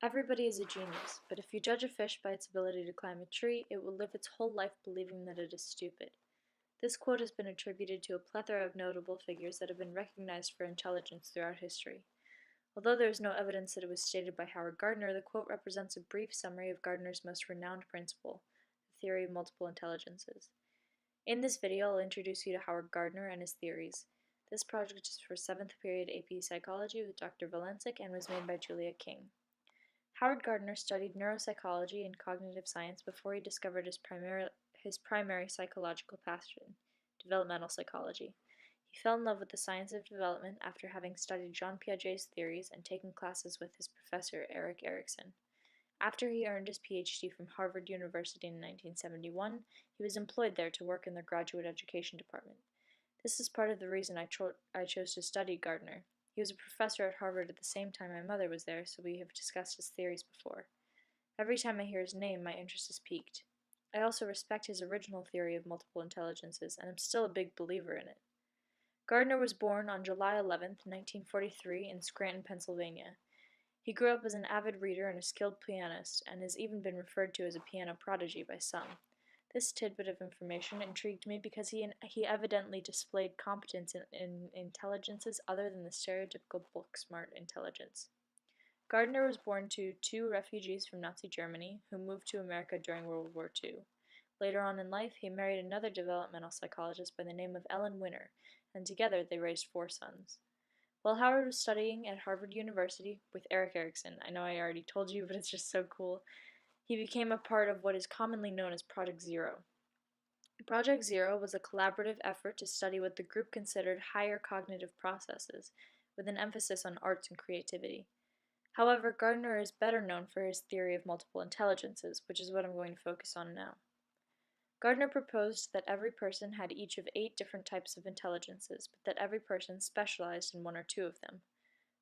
Everybody is a genius, but if you judge a fish by its ability to climb a tree, it will live its whole life believing that it is stupid. This quote has been attributed to a plethora of notable figures that have been recognized for intelligence throughout history. Although there is no evidence that it was stated by Howard Gardner, the quote represents a brief summary of Gardner's most renowned principle, the theory of multiple intelligences. In this video, I'll introduce you to Howard Gardner and his theories. This project is for 7th period AP Psychology with Dr. Valencic and was made by Julia King. Howard Gardner studied neuropsychology and cognitive science before he discovered his primary psychological passion, developmental psychology. He fell in love with the science of development after having studied Jean Piaget's theories and taken classes with his professor Erik Erikson. After he earned his PhD from Harvard University in 1971, he was employed there to work in their graduate education department. This is part of the reason I chose to study Gardner. He was a professor at Harvard at the same time my mother was there, so we have discussed his theories before. Every time I hear his name, my interest is piqued. I also respect his original theory of multiple intelligences, and am still a big believer in it. Gardner was born on July 11, 1943, in Scranton, Pennsylvania. He grew up as an avid reader and a skilled pianist, and has even been referred to as a piano prodigy by some. This tidbit of information intrigued me because he evidently displayed competence in intelligences other than the stereotypical book-smart intelligence. Gardner was born to two refugees from Nazi Germany who moved to America during World War II. Later on in life, he married another developmental psychologist by the name of Ellen Winter, and together they raised 4 sons. While Howard was studying at Harvard University with Erik Erikson, I know I already told you, but it's just so cool, he became a part of what is commonly known as Project Zero. Project Zero was a collaborative effort to study what the group considered higher cognitive processes, with an emphasis on arts and creativity. However, Gardner is better known for his theory of multiple intelligences, which is what I'm going to focus on now. Gardner proposed that every person had each of 8 different types of intelligences, but that every person specialized in 1 or 2 of them.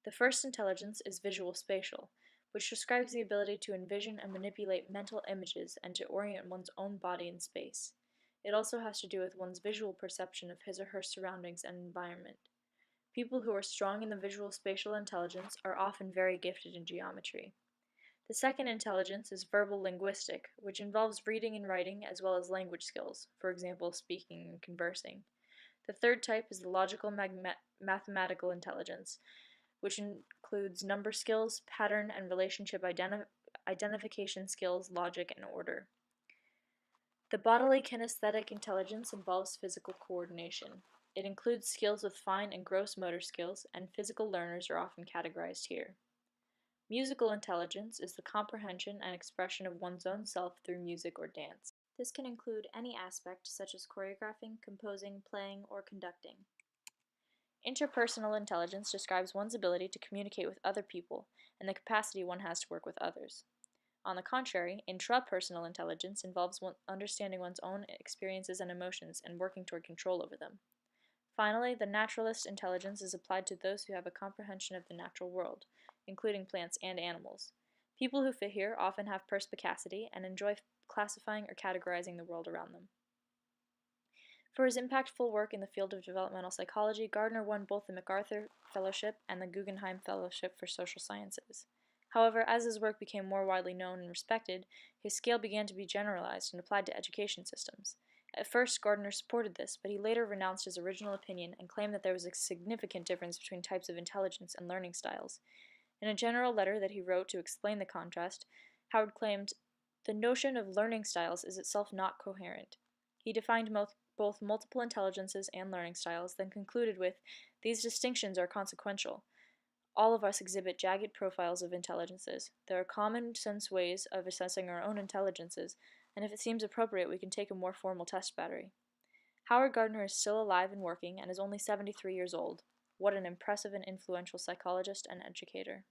The first intelligence is visual spatial, which describes the ability to envision and manipulate mental images and to orient one's own body in space. It also has to do with one's visual perception of his or her surroundings and environment. People who are strong in the visual spatial intelligence are often very gifted in geometry. The second intelligence is verbal linguistic, which involves reading and writing as well as language skills, for example, speaking and conversing. The third type is the logical mathematical intelligence, which includes number skills, pattern and relationship identification skills, logic, and order. The bodily kinesthetic intelligence involves physical coordination. It includes skills with fine and gross motor skills, and physical learners are often categorized here. Musical intelligence is the comprehension and expression of one's own self through music or dance. This can include any aspect such as choreographing, composing, playing, or conducting. Interpersonal intelligence describes one's ability to communicate with other people and the capacity one has to work with others. On the contrary, intrapersonal intelligence involves understanding one's own experiences and emotions and working toward control over them. Finally, the naturalist intelligence is applied to those who have a comprehension of the natural world, including plants and animals. People who fit here often have perspicacity and enjoy classifying or categorizing the world around them. For his impactful work in the field of developmental psychology, Gardner won both the MacArthur Fellowship and the Guggenheim Fellowship for Social Sciences. However, as his work became more widely known and respected, his scale began to be generalized and applied to education systems. At first, Gardner supported this, but he later renounced his original opinion and claimed that there was a significant difference between types of intelligence and learning styles. In a general letter that he wrote to explain the contrast, Howard claimed, "The notion of learning styles is itself not coherent." He defined both multiple intelligences and learning styles, then concluded with, "These distinctions are consequential. All of us exhibit jagged profiles of intelligences. There are common sense ways of assessing our own intelligences, and if it seems appropriate, we can take a more formal test battery." Howard Gardner is still alive and working and is only 73 years old. What an impressive and influential psychologist and educator.